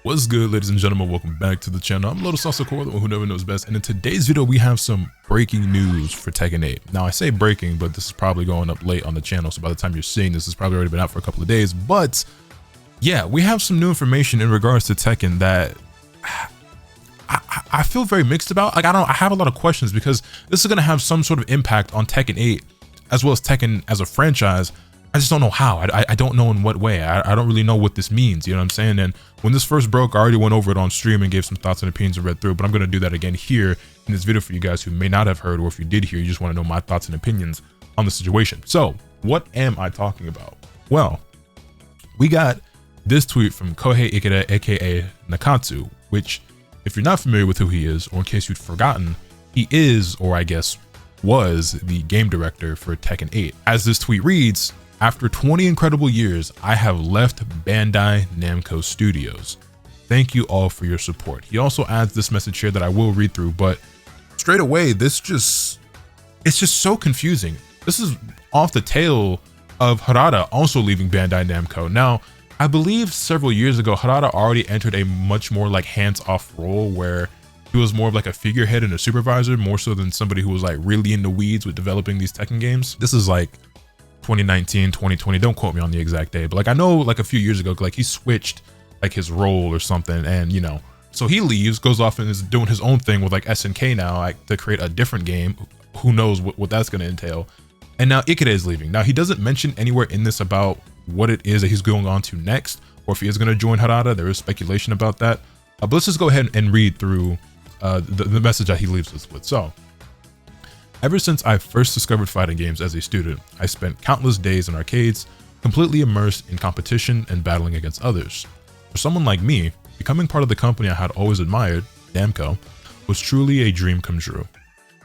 What's good, ladies and gentlemen? Welcome back to the channel. I'm LotusAsakura, the one who never knows best, and in today's video we have some breaking news for Tekken 8. Now I say breaking, but this is probably going up late on the channel, so by the time you're seeing this, it's probably already been out for a couple of days. But yeah, we have some new information in regards to Tekken that I feel very mixed about. Like I have a lot of questions because this is going to have some sort of impact on Tekken 8 as well as Tekken as a franchise. I just don't know how. I don't know in what way. I don't really know what this means, you know what I'm saying? And when this first broke, I already went over it on stream and gave some thoughts and opinions and read through, but I'm going to do that again here in this video for you guys who may not have heard, or if you did hear, you just want to know my thoughts and opinions on the situation. So what am I talking about? Well, we got this tweet from Kohei Ikeda, aka Nakatsu, which if you're not familiar with who he is, or in case you'd forgotten, he is, or I guess was, the game director for Tekken 8. As this tweet reads, after 20 incredible years, I have left Bandai Namco Studios. Thank you all for your support. He also adds this message here that I will read through, but straight away, it's just so confusing. This is off the tail of Harada also leaving Bandai Namco. Now, I believe several years ago, Harada already entered a much more like hands-off role where he was more of like a figurehead and a supervisor, more so than somebody who was like really in the weeds with developing these Tekken games. This is like 2019, 2020, don't quote me on the exact day, but like I know like a few years ago, like he switched like his role or something, and you know, so he leaves, goes off and is doing his own thing with like SNK now, like to create a different game. Who knows what that's going to entail. And now Ikeda is leaving. Now he doesn't mention anywhere in this about what it is that he's going on to next, or if he is going to join Harada. There is speculation about that, but let's just go ahead and read through the message that he leaves us with. So, ever since I first discovered fighting games as a student, I spent countless days in arcades, completely immersed in competition and battling against others. For someone like me, becoming part of the company I had always admired, Namco, was truly a dream come true.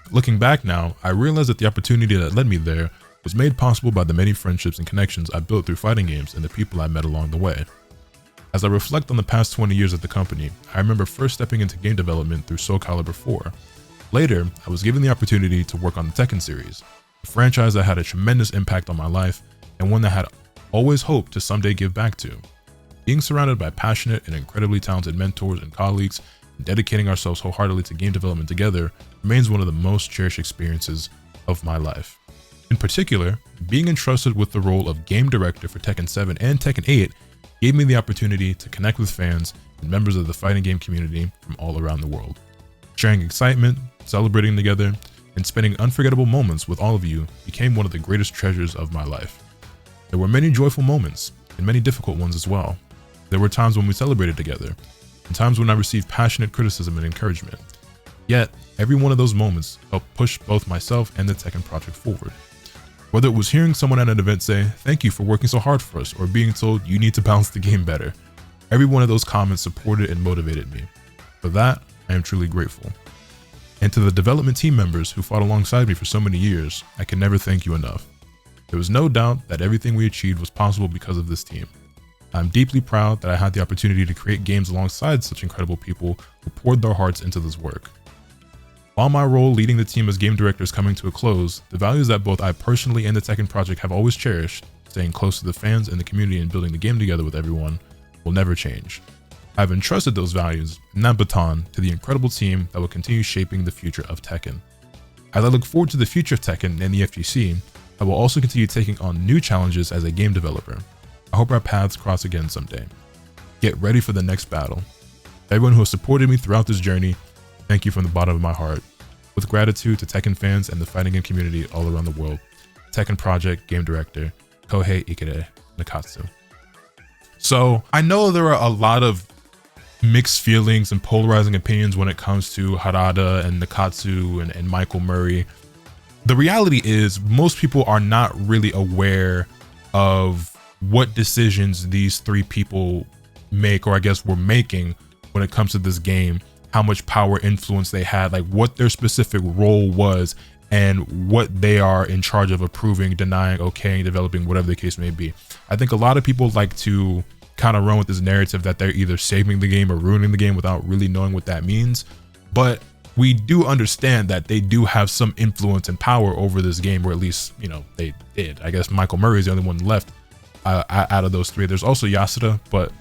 Looking back now, I realize that the opportunity that led me there was made possible by the many friendships and connections I built through fighting games and the people I met along the way. As I reflect on the past 20 years at the company, I remember first stepping into game development through Soul Calibur 4. Later, I was given the opportunity to work on the Tekken series, a franchise that had a tremendous impact on my life and one that I had always hoped to someday give back to. Being surrounded by passionate and incredibly talented mentors and colleagues, and dedicating ourselves wholeheartedly to game development together remains one of the most cherished experiences of my life. In particular, being entrusted with the role of game director for Tekken 7 and Tekken 8 gave me the opportunity to connect with fans and members of the fighting game community from all around the world. Sharing excitement, celebrating together, and spending unforgettable moments with all of you became one of the greatest treasures of my life. There were many joyful moments, and many difficult ones as well. There were times when we celebrated together, and times when I received passionate criticism and encouragement. Yet, every one of those moments helped push both myself and the Tekken project forward. Whether it was hearing someone at an event say, "Thank you for working so hard for us," or being told, "You need to balance the game better," every one of those comments supported and motivated me. For that, I am truly grateful. And to the development team members who fought alongside me for so many years, I can never thank you enough. There was no doubt that everything we achieved was possible because of this team. I'm deeply proud that I had the opportunity to create games alongside such incredible people who poured their hearts into this work. While my role leading the team as game director is coming to a close, the values that both I personally and the Tekken project have always cherished, staying close to the fans and the community and building the game together with everyone, will never change. I've entrusted those values and that baton to the incredible team that will continue shaping the future of Tekken. As I look forward to the future of Tekken and the FGC, I will also continue taking on new challenges as a game developer. I hope our paths cross again someday. Get ready for the next battle. Everyone who has supported me throughout this journey, thank you from the bottom of my heart. With gratitude to Tekken fans and the fighting game community all around the world, Tekken project game director, Kohei Ikeda Nakatsu. So I know there are a lot of mixed feelings and polarizing opinions when it comes to Harada and Nakatsu and Michael Murray. The reality is most people are not really aware of what decisions these three people make, or I guess were making, when it comes to this game, how much power influence they had, like what their specific role was and what they are in charge of approving, denying, okaying, developing, whatever the case may be. I think a lot of people like to kind of run with this narrative that they're either saving the game or ruining the game without really knowing what that means. But we do understand that they do have some influence and power over this game, or at least, you know, they did. I guess Michael Murray is the only one left out of those three. There's also Yasuda, but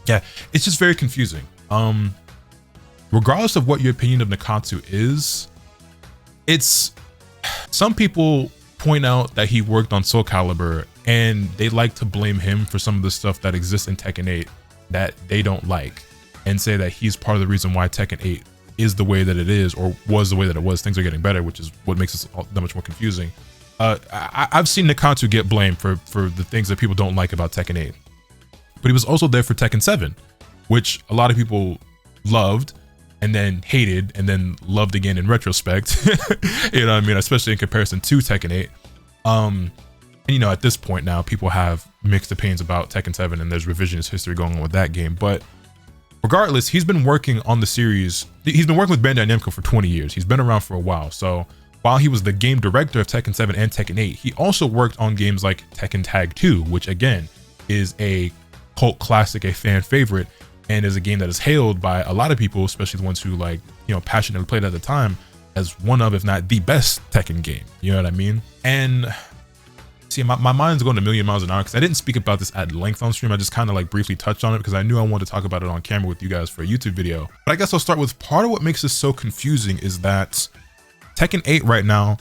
Yeah, it's just very confusing. Regardless of what your opinion of Nakatsu is, it's, some people point out that he worked on Soul Calibur and they like to blame him for some of the stuff that exists in Tekken 8 that they don't like, and say that he's part of the reason why Tekken 8 is the way that it is, or was the way that it was. Things are getting better, which is what makes this all that much more confusing. I've seen Nakatsu get blamed for the things that people don't like about Tekken 8, but he was also there for Tekken 7, which a lot of people loved and then hated and then loved again in retrospect. You know what I mean? Especially in comparison to Tekken 8. And you know, at this point now, people have mixed opinions about Tekken 7, and there's revisionist history going on with that game. But regardless, he's been working on the series. He's been working with Bandai Namco for 20 years. He's been around for a while. So while he was the game director of Tekken 7 and Tekken 8, he also worked on games like Tekken Tag 2, which again is a cult classic, a fan favorite, and is a game that is hailed by a lot of people, especially the ones who, like, you know, passionately played at the time, as one of, if not the best Tekken game. You know what I mean? And see, my mind's going a million miles an hour because I didn't speak about this at length on stream. I just kind of like briefly touched on it because I knew I wanted to talk about it on camera with you guys for a YouTube video. But I guess I'll start with part of what makes this so confusing is that Tekken 8 right now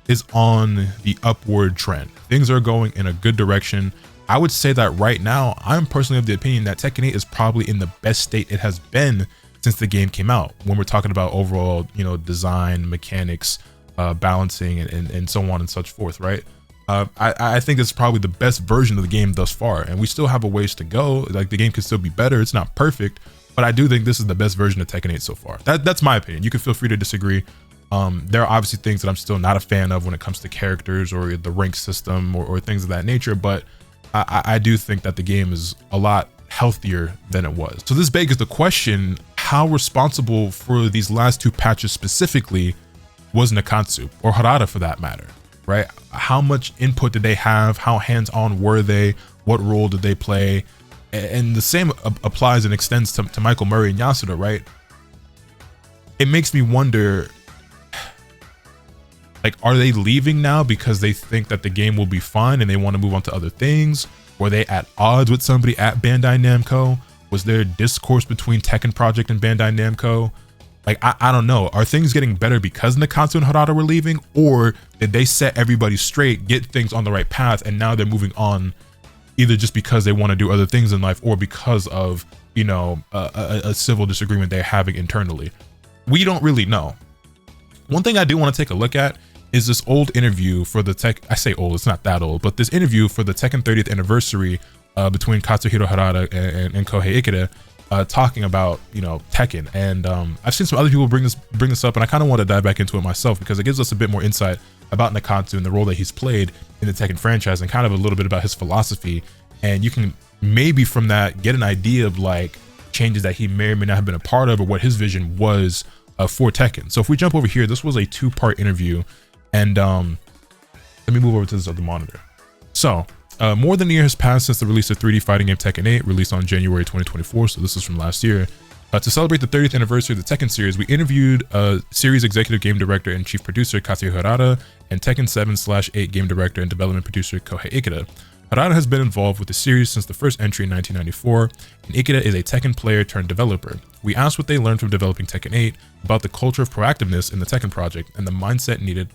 is on the upward trend. Things are going in a good direction. I would say that right now, I'm personally of the opinion that Tekken 8 is probably in the best state it has been since the game came out. When we're talking about overall, you know, design, mechanics, balancing, and so on and such forth, right? I think it's probably the best version of the game thus far, and we still have a ways to go. Like, the game could still be better. It's not perfect, but I do think this is the best version of Tekken 8 so far. That's my opinion. You can feel free to disagree. There are obviously things that I'm still not a fan of when it comes to characters or the rank system or things of that nature, but I do think that the game is a lot healthier than it was. So this begs the question, how responsible for these last two patches specifically was Nakatsu, or Harada for that matter, right? How much input did they have? How hands-on were they? What role did they play? And the same applies and extends to Michael Murray and Yasuda, right? It makes me wonder, like, are they leaving now because they think that the game will be fun and they want to move on to other things? Were they at odds with somebody at Bandai Namco? Was there discourse between Tekken Project and Bandai Namco? Like, I don't know. Are things getting better because Nakatsu and Harada were leaving? Or did they set everybody straight, get things on the right path, and now they're moving on either just because they want to do other things in life or because of, you know, a civil disagreement they're having internally? We don't really know. One thing I do want to take a look at is this old interview for the I say old, it's not that old, but this interview for the Tekken 30th anniversary between Katsuhiro Harada and Kohei Ikeda, talking about, you know, Tekken. And I've seen some other people bring this up, and I kind of want to dive back into it myself because it gives us a bit more insight about Nakatsu and the role that he's played in the Tekken franchise, and kind of a little bit about his philosophy. And you can maybe from that get an idea of like changes that he may or may not have been a part of, or what his vision was for Tekken. So if we jump over here, this was a two-part interview, and let me move over to this other monitor. So more than a year has passed since the release of 3D fighting game Tekken 8, released on January 2024, so this is from last year. To celebrate the 30th anniversary of the Tekken series, we interviewed series executive game director and chief producer Katsuhiro Harada and Tekken 7/8 game director and development producer Kohei Ikeda. Harada has been involved with the series since the first entry in 1994, and Ikeda is a Tekken player turned developer. We asked what they learned from developing Tekken 8, about the culture of proactiveness in the Tekken project, and the mindset needed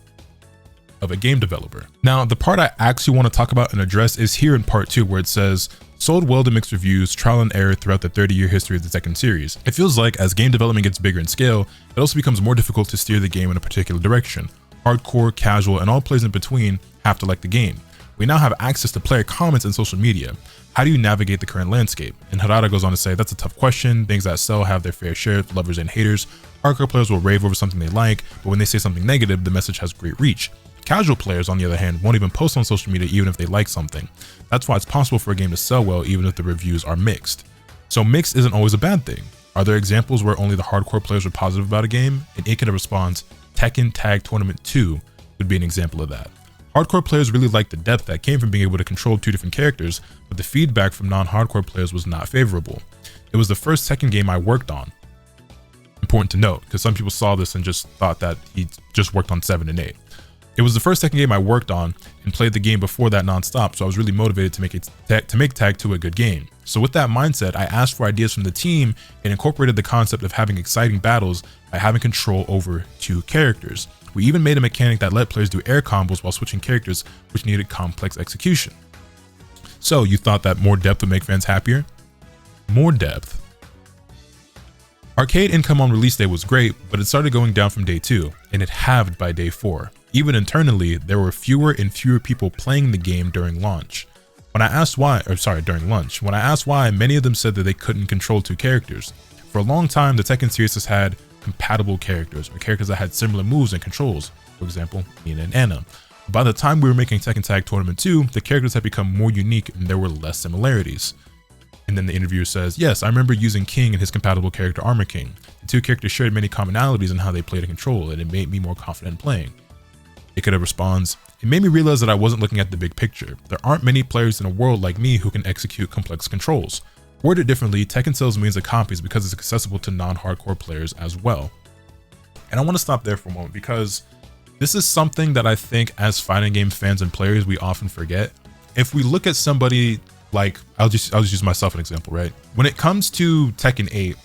of a game developer. Now, the part I actually want to talk about and address is here in part 2, where it says, sold well to mixed reviews, trial and error throughout the 30-year history of the Tekken series. It feels like as game development gets bigger in scale, it also becomes more difficult to steer the game in a particular direction. Hardcore, casual, and all players in between have to like the game. We now have access to player comments and social media. How do you navigate the current landscape? And Harada goes on to say, that's a tough question. Things that sell have their fair share of lovers and haters. Hardcore players will rave over something they like, but when they say something negative, the message has great reach. Casual players, on the other hand, won't even post on social media even if they like something. That's why it's possible for a game to sell well even if the reviews are mixed. So mixed isn't always a bad thing. Are there examples where only the hardcore players are positive about a game? And Ikeda responds, Tekken Tag Tournament 2 would be an example of that. Hardcore players really liked the depth that came from being able to control two different characters, but the feedback from non-hardcore players was not favorable. It was the first Tekken game I worked on. Important to note, because some people saw this and just thought that he just worked on 7 and 8. It was the first Tekken game I worked on and played the game before that non-stop, so I was really motivated to make Tag 2 a good game. So with that mindset, I asked for ideas from the team and incorporated the concept of having exciting battles by having control over 2 characters. We even made a mechanic that let players do air combos while switching characters, which needed complex execution. So you thought that more depth would make fans happier? More depth. Arcade income on release day was great, but it started going down from day 2, and it halved by day 4. Even internally, there were fewer and fewer people playing the game during launch. When I asked why, during lunch, when I asked why, many of them said that they couldn't control 2 characters. For a long time, the Tekken series has had compatible characters, or characters that had similar moves and controls. For example, Nina and Anna. By the time we were making Tekken Tag Tournament 2, the characters had become more unique and there were less similarities. And then the interviewer says, yes, I remember using King and his compatible character Armor King. The 2 characters shared many commonalities in how they played and control, and it made me more confident in playing. Ikeda responds, it made me realize that I wasn't looking at the big picture. There aren't many players in a world like me who can execute complex controls. Worded differently, Tekken sells millions of copies because it's accessible to non-hardcore players as well. And I want to stop there for a moment because this is something that I think as fighting game fans and players we often forget. If we look at somebody like, I'll just use myself as an example, right? When it comes to Tekken 8,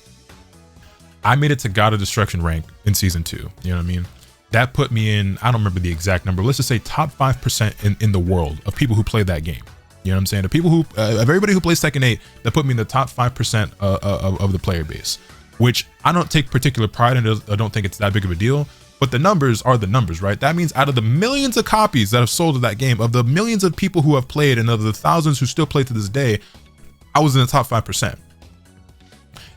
I made it to God of Destruction rank in season 2, you know what I mean? That put me in, I don't remember the exact number, let's just say top 5% in the world of people who play that game. You know what I'm saying? The people who, of everybody who plays Tekken 8, that put me in the top 5% of the player base, which I don't take particular pride in. I don't think it's that big of a deal, but the numbers are the numbers, right? That means out of the millions of copies that have sold of that game, of the millions of people who have played and of the thousands who still play to this day, I was in the top 5%.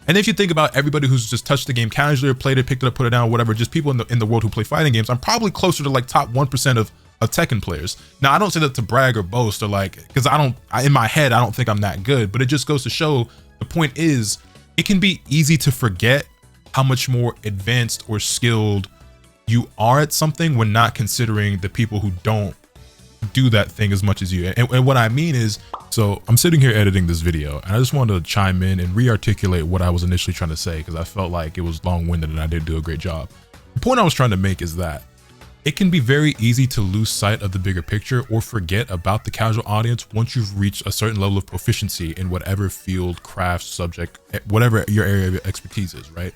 And if you think about everybody who's just touched the game casually or played it, picked it up, put it down, whatever, just people in the world who play fighting games, I'm probably closer to like top 1% of Tekken players. Now, I don't say that to brag or boast or like, because in my head, I don't think I'm that good, but it just goes to show the point is it can be easy to forget how much more advanced or skilled you are at something when not considering the people who don't do that thing as much as you. And what I mean is, so I'm sitting here editing this video and I just wanted to chime in and re-articulate what I was initially trying to say because I felt like it was long-winded and I didn't do a great job. The point I was trying to make is that it can be very easy to lose sight of the bigger picture or forget about the casual audience once you've reached a certain level of proficiency in whatever field, craft, subject, whatever your area of expertise is, right?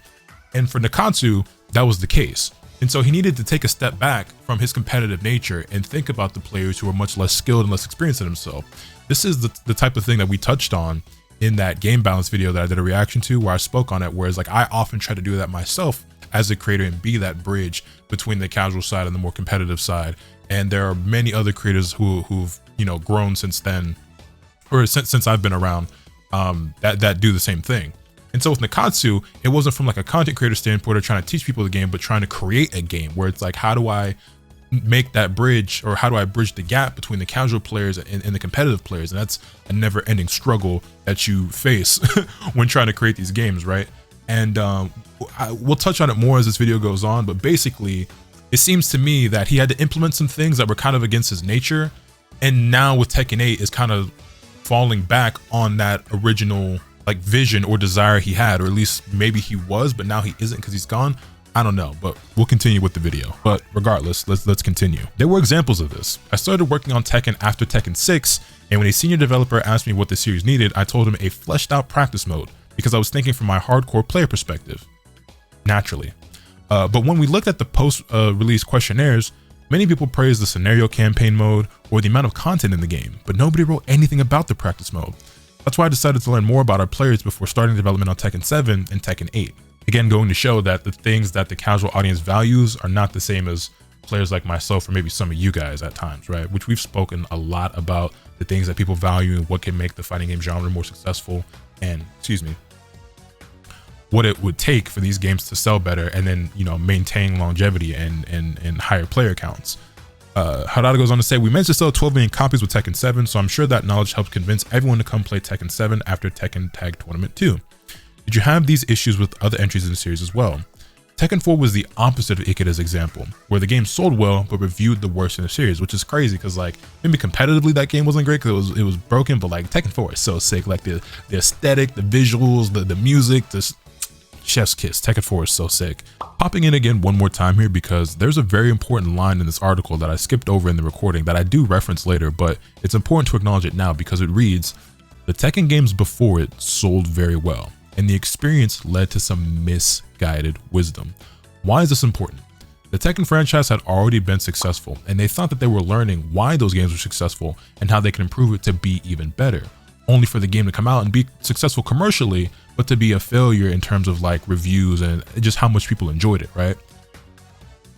And for Nakatsu, that was the case. And so he needed to take a step back from his competitive nature and think about the players who are much less skilled and less experienced than himself. This is the type of thing that we touched on in that game balance video that I did a reaction to where I spoke on it, whereas like I often try to do that myself as a creator and be that bridge between the casual side and the more competitive side. And there are many other creators who've, you know, grown since then, or since I've been around, that do the same thing. And so with Nakatsu, it wasn't from like a content creator standpoint or trying to teach people the game, but trying to create a game where it's like, how do I make that bridge, or how do I bridge the gap between the casual players and the competitive players? And that's a never ending struggle that you face when trying to create these games, right? And we'll touch on it more as this video goes on, but basically it seems to me that he had to implement some things that were kind of against his nature. And now with Tekken 8 is kind of falling back on that original like vision or desire he had, or at least maybe he was, but now he isn't because he's gone. I don't know, but we'll continue with the video. But regardless, let's continue. There were examples of this. I started working on Tekken after Tekken 6, and when a senior developer asked me what the series needed, I told him a fleshed out practice mode because I was thinking from my hardcore player perspective, naturally. But when we looked at the post-release questionnaires, many people praised the scenario campaign mode or the amount of content in the game, but nobody wrote anything about the practice mode. That's why I decided to learn more about our players before starting development on Tekken 7 and Tekken 8. Again, going to show that the things that the casual audience values are not the same as players like myself or maybe some of you guys at times, right? Which we've spoken a lot about the things that people value and what can make the fighting game genre more successful and, what it would take for these games to sell better and then, you know, maintain longevity and higher player counts. Harada goes on to say, we managed to sell 12 million copies with Tekken 7, so I'm sure that knowledge helps convince everyone to come play Tekken 7 after Tekken Tag Tournament 2. Did you have these issues with other entries in the series as well? Tekken 4 was the opposite of Ikeda's example, where the game sold well but reviewed the worst in the series, which is crazy because like maybe competitively that game wasn't great because it was broken, but like Tekken 4 is so sick. Like the aesthetic, the visuals, the music, the chef's kiss. Tekken 4 is so sick. Popping in again one more time here because there's a very important line in this article that I skipped over in the recording that I do reference later, but it's important to acknowledge it now because it reads, The Tekken games before it sold very well, and the experience led to some misguided wisdom. Why is this important? The Tekken franchise had already been successful, and they thought that they were learning why those games were successful and how they can improve it to be even better, only for the game to come out and be successful commercially, but to be a failure in terms of like reviews and just how much people enjoyed it, right?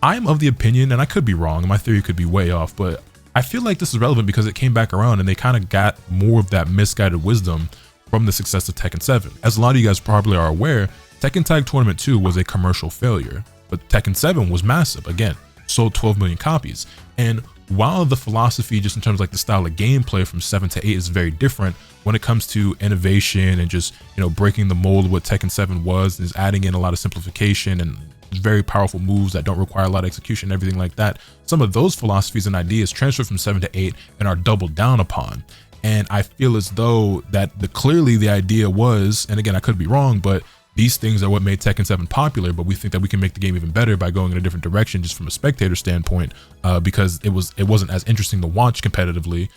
I'm of the opinion, and I could be wrong, my theory could be way off, but I feel like this is relevant because it came back around and they kind of got more of that misguided wisdom from the success of Tekken 7. As a lot of you guys probably are aware, Tekken Tag Tournament 2 was a commercial failure, but Tekken 7 was massive. Again, sold 12 million copies. And while the philosophy, just in terms of like the style of gameplay from 7 to 8 is very different, when it comes to innovation and just, you know, breaking the mold of what Tekken 7 was, and is adding in a lot of simplification and very powerful moves that don't require a lot of execution, everything like that, some of those philosophies and ideas transfer from 7 to 8 and are doubled down upon. And I feel as though that clearly the idea was, and again, I could be wrong, but these things are what made Tekken 7 popular, but we think that we can make the game even better by going in a different direction just from a spectator standpoint, because it wasn't as interesting to watch competitively.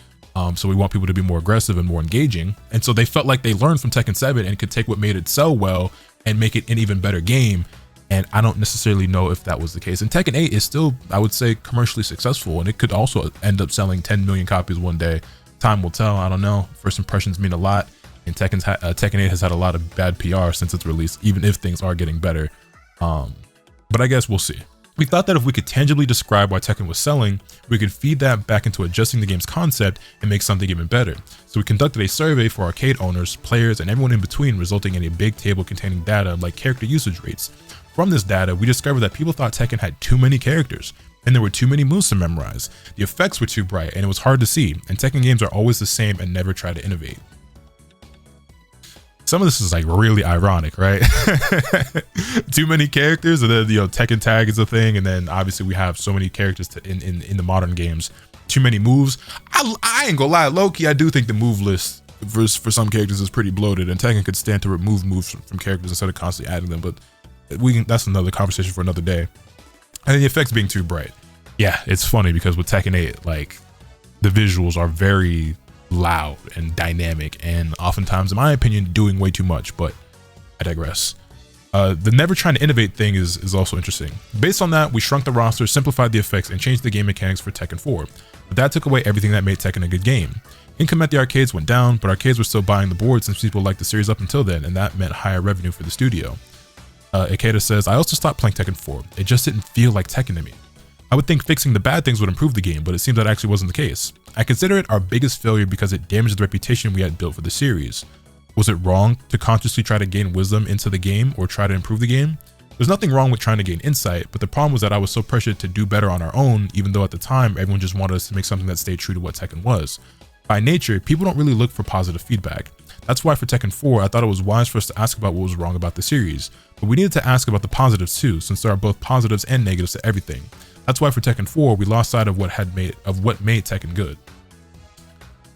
So we want people to be more aggressive and more engaging. And so they felt like they learned from Tekken 7 and could take what made it sell well and make it an even better game. And I don't necessarily know if that was the case. And Tekken 8 is still, I would say, commercially successful, and it could also end up selling 10 million copies one day. Time will tell. I don't know. First impressions mean a lot. And Tekken 8 has had a lot of bad PR since its release, even if things are getting better. But I guess we'll see. We thought that if we could tangibly describe why Tekken was selling, we could feed that back into adjusting the game's concept and make something even better. So we conducted a survey for arcade owners, players, and everyone in between, resulting in a big table containing data like character usage rates. From this data, we discovered that people thought Tekken had too many characters, and there were too many moves to memorize. The effects were too bright, and it was hard to see, and Tekken games are always the same and never try to innovate. Some of this is like really ironic, right? Too many characters, and then, you know, Tekken Tag is a thing, and then obviously we have so many characters in the modern games. Too many moves. I ain't gonna lie, low-key, I do think the move list for some characters is pretty bloated, and Tekken could stand to remove moves from characters instead of constantly adding them, but that's another conversation for another day. And the effects being too bright. Yeah, it's funny because with Tekken 8, like, the visuals are very loud and dynamic, and oftentimes, in my opinion, doing way too much, but I digress. The never trying to innovate thing is also interesting. Based on that, we shrunk the roster, simplified the effects, and changed the game mechanics for Tekken 4. But that took away everything that made Tekken a good game. Income at the arcades went down, but arcades were still buying the board since people liked the series up until then, and that meant higher revenue for the studio. Ikeda says, I also stopped playing Tekken 4. It just didn't feel like Tekken to me. I would think fixing the bad things would improve the game, but it seems that actually wasn't the case. I consider it our biggest failure because it damaged the reputation we had built for the series. Was it wrong to consciously try to gain wisdom into the game or try to improve the game? There's nothing wrong with trying to gain insight, but the problem was that I was so pressured to do better on our own, even though at the time everyone just wanted us to make something that stayed true to what Tekken was. By nature, people don't really look for positive feedback. That's why for Tekken 4, I thought it was wise for us to ask about what was wrong about the series, but we needed to ask about the positives too, since there are both positives and negatives to everything. That's why for Tekken 4, we lost sight of what made Tekken good.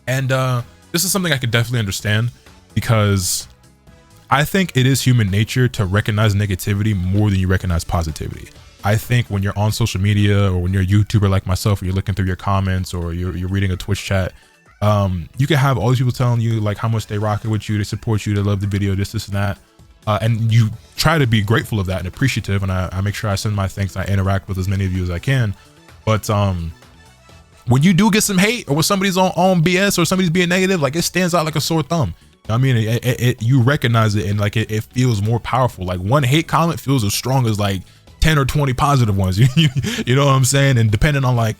And this is something I could definitely understand, because I think it is human nature to recognize negativity more than you recognize positivity. I think when you're on social media, or when you're a YouTuber like myself, or you're looking through your comments, or you're reading a Twitch chat, you can have all these people telling you like how much they rock it with you, they support you, they love the video, this and that. And you try to be grateful of that and appreciative, and I make sure I send my thanks, I interact with as many of you as I can. But when you do get some hate, or when somebody's on BS, or somebody's being negative, like, it stands out like a sore thumb. I mean, you recognize it, and like it feels more powerful. Like, one hate comment feels as strong as like 10 or 20 positive ones. You know what I'm saying? And depending on like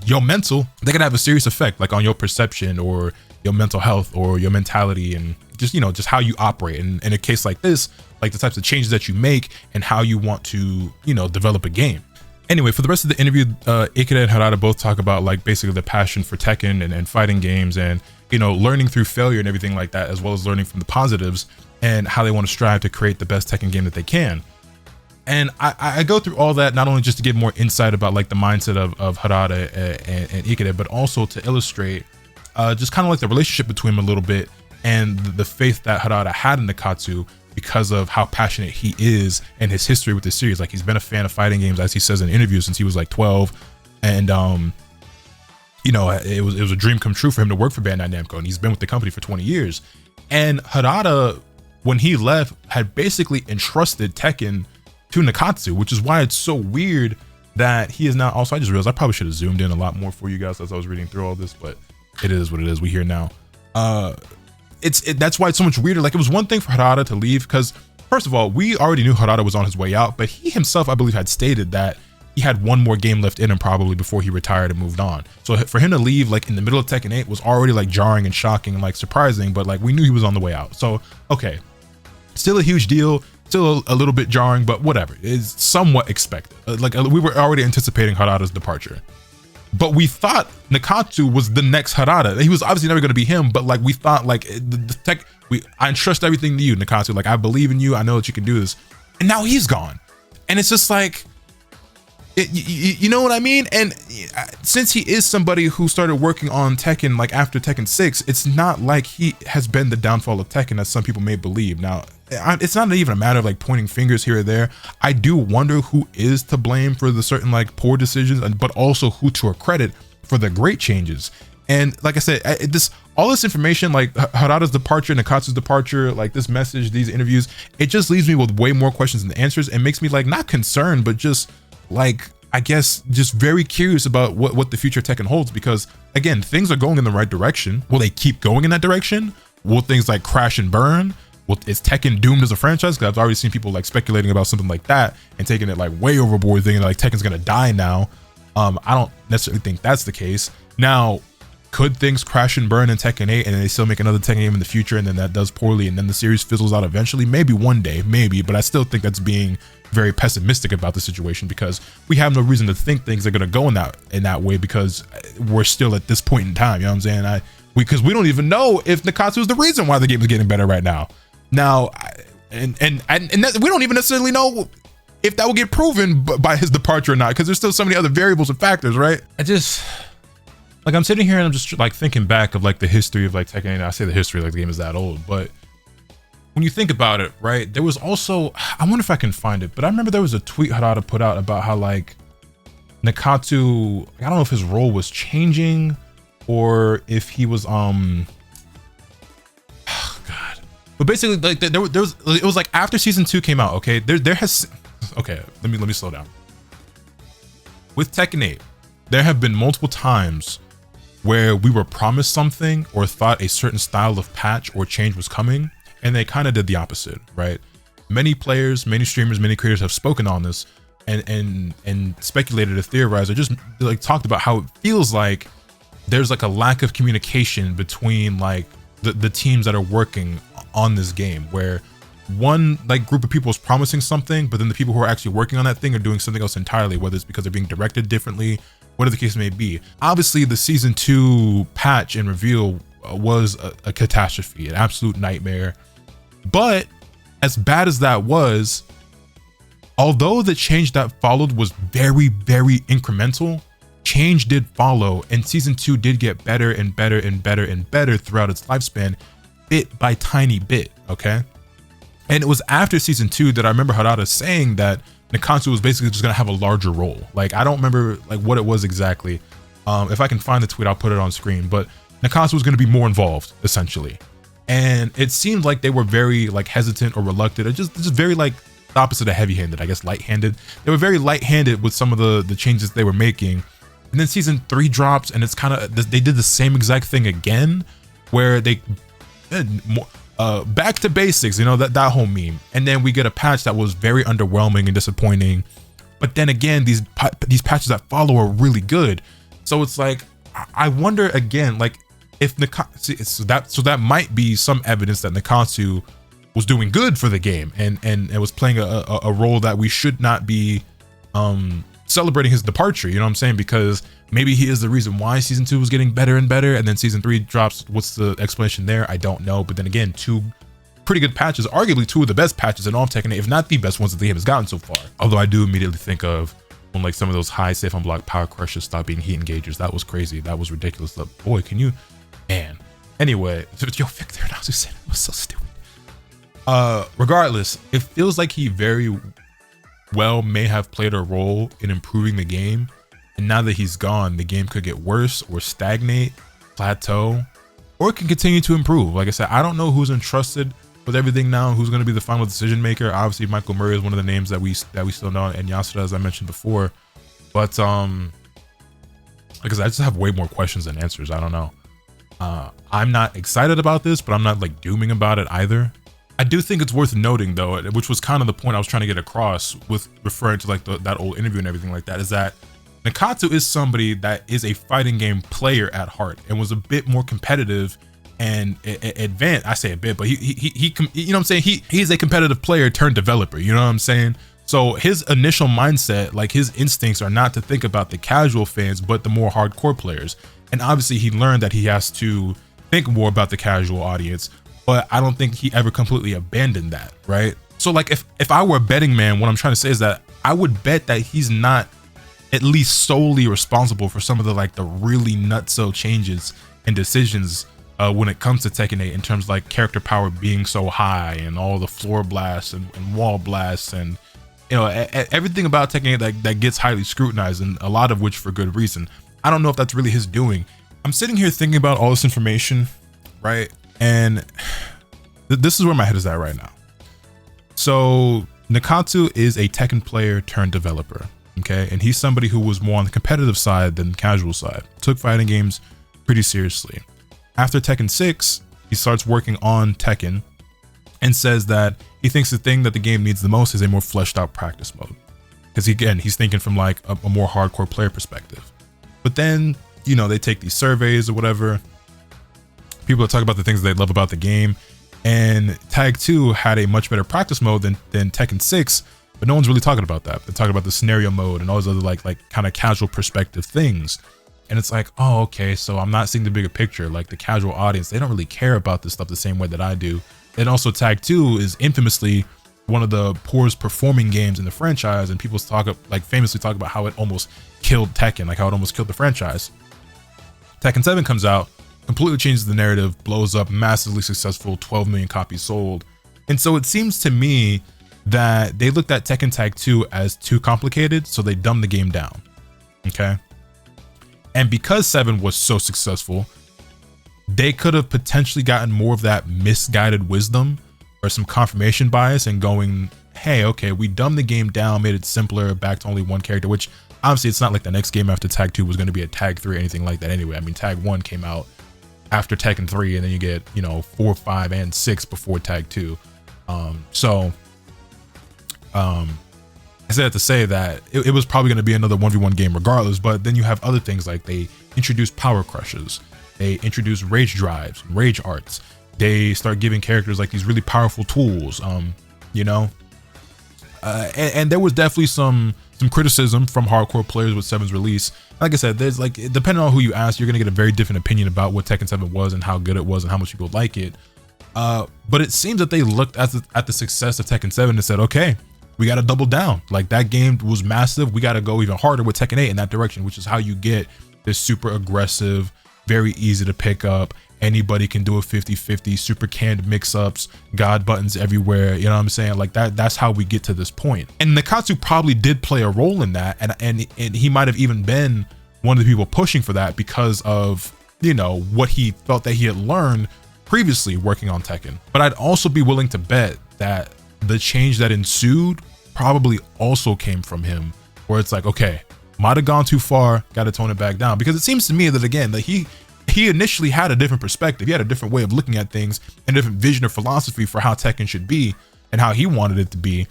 your mental, they can have a serious effect, like on your perception or your mental health or your mentality, and just, you know, just how you operate. And in a case like this, like the types of changes that you make and how you want to, you know, develop a game. Anyway, for the rest of the interview, Ikeda and Harada both talk about like basically the passion for Tekken and fighting games, and, you know, learning through failure and everything like that, as well as learning from the positives, and how they want to strive to create the best Tekken game that they can. And I go through all that not only just to get more insight about like the mindset of Harada and Ikeda, but also to illustrate just kind of like the relationship between them a little bit, and the faith that Harada had in Nakatsu because of how passionate he is and his history with the series. Like, he's been a fan of fighting games, as he says in interviews, since he was like 12. And you know, it was a dream come true for him to work for Bandai Namco, and he's been with the company for 20 years. And Harada, when he left, had basically entrusted Tekken to Nakatsu, which is why it's so weird that he is now. Also, I just realized I probably should have zoomed in a lot more for you guys as I was reading through all this, but it is what it is. We here now. That's why it's so much weirder. Like, it was one thing for Harada to leave, because first of all, we already knew Harada was on his way out, but he himself, I believe, had stated that he had one more game left in him probably before he retired and moved on. So for him to leave like in the middle of Tekken 8 was already like jarring and shocking and like surprising, but like we knew he was on the way out. So, okay, still a huge deal, still a little bit jarring, but whatever, it's somewhat expected. Like we were already anticipating Harada's departure, but we thought Nakatsu was the next Harada. He was obviously never going to be him, but like we thought like I entrust everything to you, Nakatsu. Like, I believe in you. I know that you can do this. And now he's gone. And it's just like, you know what I mean? And since he is somebody who started working on Tekken like after Tekken 6, it's not like he has been the downfall of Tekken as some people may believe. Now, it's not even a matter of like pointing fingers here or there. I do wonder who is to blame for the certain like poor decisions, but also who to accredit for the great changes. And like I said, all this information, like Harada's departure, Nakatsu's departure, like this message, these interviews, it just leaves me with way more questions than answers, and makes me like not concerned, but just like, I guess, just very curious about what the future Tekken holds, because again, things are going in the right direction. Will they keep going in that direction? Will things like crash and burn? Is Tekken doomed as a franchise? Because I've already seen people like speculating about something like that and taking it like way overboard, thinking like Tekken's gonna die now. I don't necessarily think that's the case. Now, could things crash and burn in Tekken 8 and they still make another Tekken game in the future, and then that does poorly and then the series fizzles out eventually? Maybe one day, maybe, but I still think that's being very pessimistic about the situation, because we have no reason to think things are going to go in that way, because we're still at this point in time, you know what I'm saying? Because we don't even know if Nakatsu is the reason why the game is getting better right now. Now, and that, we don't even necessarily know if that will get proven by his departure or not, because there's still so many other variables and factors, right? Like, I'm sitting here and I'm just like thinking back of like the history of like Tekken 8. I say the history like the game is that old, but when you think about it, right, there was also, I wonder if I can find it, but I remember there was a tweet Harada put out about how like Nakatsu, I don't know if his role was changing or if he was oh God, but basically like there was, it was like after season 2 came out, okay, okay, let me slow down. With Tekken 8, there have been multiple times where we were promised something or thought a certain style of patch or change was coming, and they kind of did the opposite, right? Many players, many streamers, many creators have spoken on this and speculated or theorized or just like talked about how it feels like there's like a lack of communication between like the teams that are working on this game, where one like group of people is promising something, but then the people who are actually working on that thing are doing something else entirely, whether it's because they're being directed differently, whatever the case may be. Obviously, the season 2 patch and reveal was a catastrophe, an absolute nightmare. But as bad as that was, although the change that followed was very, very incremental, change did follow, and season 2 did get better and better and better and better throughout its lifespan, bit by tiny bit, okay? And it was after season 2 that I remember Harada saying that Nakatsu was basically just gonna have a larger role. Like, I don't remember like what it was exactly. If I can find the tweet, I'll put it on screen, but Nakatsu was gonna be more involved, essentially. And it seemed like they were very like hesitant or reluctant, or just very like the opposite of heavy-handed, I guess, light-handed. They were very light-handed with some of the changes they were making. And then season 3 drops, and it's kind of, they did the same exact thing again, where they back to basics, you know, that whole meme. And then we get a patch that was very underwhelming and disappointing. But then again, these patches that follow are really good. So it's like, I wonder again, like, if Nakatsu, so that might be some evidence that Nakatsu was doing good for the game and was playing a role that we should not be celebrating his departure, you know what I'm saying? Because maybe he is the reason why season 2 was getting better and better, and then season 3 drops. What's the explanation there? I don't know. But then again, 2 pretty good patches, arguably 2 of the best patches in all of Tekken 8, if not the best ones that the game has gotten so far. Although I do immediately think of when like some of those high safe on block power crushes stopped being heat engagers. That was crazy. That was ridiculous. Boy, can you, man. Anyway, yo, Victor Nazu said it was so stupid. Regardless, it feels like he very well may have played a role in improving the game And now that he's gone, the game could get worse or stagnate, plateau, or it can continue to improve. Like I said, I don't know who's entrusted with everything now, who's going to be the final decision maker. Obviously, Michael Murray is one of the names that we still know, and Yasuda, as I mentioned before. But because I just have way more questions than answers. I don't know. I'm not excited about this, but I'm not like dooming about it either. I do think it's worth noting though, which was kind of the point I was trying to get across with referring to like that old interview and everything like that, is that Nakatsu is somebody that is a fighting game player at heart and was a bit more competitive and advanced. I say a bit, but he you know what I'm saying? He's a competitive player turned developer, you know what I'm saying? So his initial mindset, like his instincts are not to think about the casual fans, but the more hardcore players. And obviously he learned that he has to think more about the casual audience, but I don't think he ever completely abandoned that, right? So like if I were a betting man, what I'm trying to say is that I would bet that he's not at least solely responsible for some of the like the really nutso changes and decisions when it comes to Tekken 8 in terms of like character power being so high and all the floor blasts and wall blasts and you know everything about Tekken 8 that gets highly scrutinized, and a lot of which for good reason. I don't know if that's really his doing. I'm sitting here thinking about all this information, right? And this is where my head is at right now. So Nakatsu is a Tekken player turned developer, okay? And he's somebody who was more on the competitive side than the casual side. Took fighting games pretty seriously. After Tekken 6, he starts working on Tekken and says that he thinks the thing that the game needs the most is a more fleshed out practice mode. Because he's thinking from like a more hardcore player perspective. But then, you know, they take these surveys or whatever. People talk about the things they love about the game. And Tag 2 had a much better practice mode than Tekken 6, but no one's really talking about that. They're talking about the scenario mode and all those other like kind of casual perspective things. And it's like, oh, okay, so I'm not seeing the bigger picture. Like the casual audience, they don't really care about this stuff the same way that I do. And also Tag 2 is infamously one of the poorest performing games in the franchise, and people famously talk about how it almost killed Tekken, like how it almost killed the franchise. Tekken 7 comes out, completely changes the narrative, blows up, massively successful, 12 million copies sold. And so it seems to me that they looked at Tekken Tag 2 as too complicated, so they dumbed the game down, okay? And because 7 was so successful, they could have potentially gotten more of that misguided wisdom or some confirmation bias and going, hey, okay, we dumbed the game down, made it simpler, back to only one character, which obviously it's not like the next game after Tag 2 was going to be a Tag 3 or anything like that anyway. I mean, Tag 1 came out after Tekken 3, and then you get, you know, 4, 5, and 6 before Tag 2. I said that to say that it was probably going to be another 1v1 game regardless, but then you have other things like they introduced power crushes, they introduced rage drives, rage arts, they start giving characters like these really powerful tools, you know, and there was definitely some criticism from hardcore players with 7's release. Like I said, there's like, depending on who you ask, you're gonna get a very different opinion about what Tekken 7 was and how good it was and how much people like it. But it seems that they looked at the success of Tekken 7 and said, okay, we got to double down. Like that game was massive. We got to go even harder with Tekken 8 in that direction, which is how you get this super aggressive, very easy to pick up. Anybody can do a 50-50, super canned mix-ups, God buttons everywhere. You know what I'm saying? Like that's how we get to this point. And Nakatsu probably did play a role in that. And he might have even been one of the people pushing for that because of, you know, what he felt that he had learned previously working on Tekken. But I'd also be willing to bet that the change that ensued probably also came from him, where it's like, okay, might have gone too far, got to tone it back down. Because it seems to me that, again, that he initially had a different perspective. He had a different way of looking at things and a different vision or philosophy for how Tekken should be and how he wanted it to be.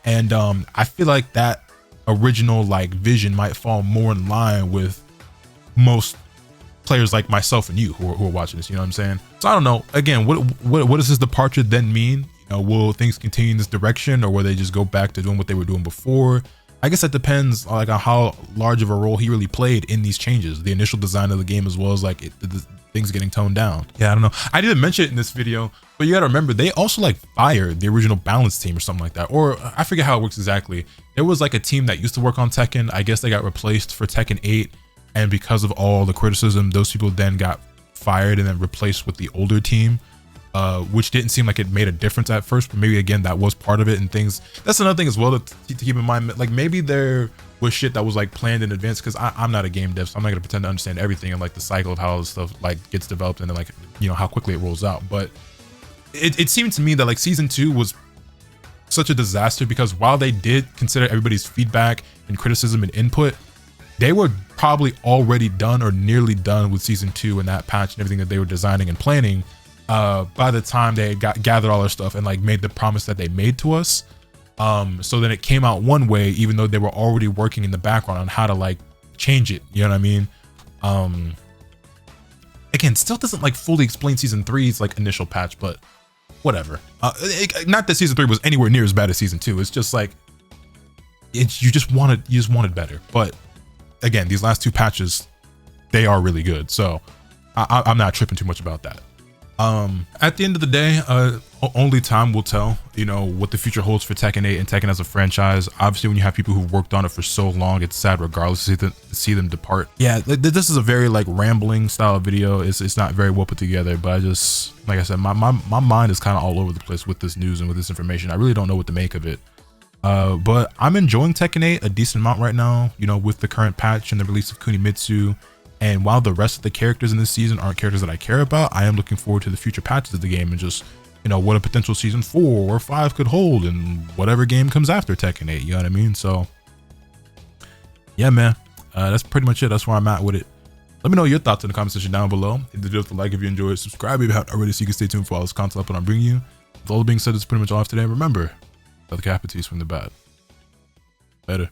And I feel like that original like vision might fall more in line with most players like myself and you who are watching this, you know what I'm saying? So I don't know. Again, what does this departure then mean? You know, will things continue in this direction, or will they just go back to doing what they were doing before? I guess that depends like on how large of a role he really played in these changes, the initial design of the game, as well as like the things getting toned down. Yeah, I don't know. I didn't mention it in this video, but you gotta remember they also like fired the original balance team or something like that, or I forget how it works exactly. There was like a team that used to work on Tekken. I guess they got replaced for Tekken 8, and because of all the criticism, those people then got fired and then replaced with the older team. Which didn't seem like it made a difference at first, but maybe again that was part of it and things. That's another thing as well to keep in mind. Like maybe there with shit that was like planned in advance, because I'm not a game dev, so I'm not gonna pretend to understand everything and like the cycle of how this stuff like gets developed and then like, you know, how quickly it rolls out. But it seemed to me that like season 2 was such a disaster, because while they did consider everybody's feedback and criticism and input, they were probably already done or nearly done with season 2 and that patch and everything that they were designing and planning by the time they gathered all their stuff and like made the promise that they made to us. So then it came out one way, even though they were already working in the background on how to like change it, you know what I mean? Again, still doesn't like fully explain season 3's like initial patch, but whatever. Not that season 3 was anywhere near as bad as season 2. It's just like you just wanted better. But again, these last 2 patches, they are really good. So I'm not tripping too much about that. At the end of the day, only time will tell, you know, what the future holds for Tekken 8 and Tekken as a franchise. Obviously, when you have people who've worked on it for so long, it's sad regardless to see them depart. Yeah, this is a very like rambling style video. It's not very well put together, but I just, like I said, my mind is kind of all over the place with this news and with this information. I really don't know what to make of it. But I'm enjoying Tekken 8 a decent amount right now, you know, with the current patch and the release of Kunimitsu. And while the rest of the characters in this season aren't characters that I care about, I am looking forward to the future patches of the game and just, you know, what a potential season 4 or 5 could hold and whatever game comes after Tekken 8, you know what I mean? So yeah, man, that's pretty much it. That's where I'm at with it. Let me know your thoughts in the comment section down below. Hit the video with a like if you enjoyed, subscribe if you haven't already so you can stay tuned for all this content I'm bringing you. With all that being said, that's pretty much all for today. Remember, the cap swing the bat. Later.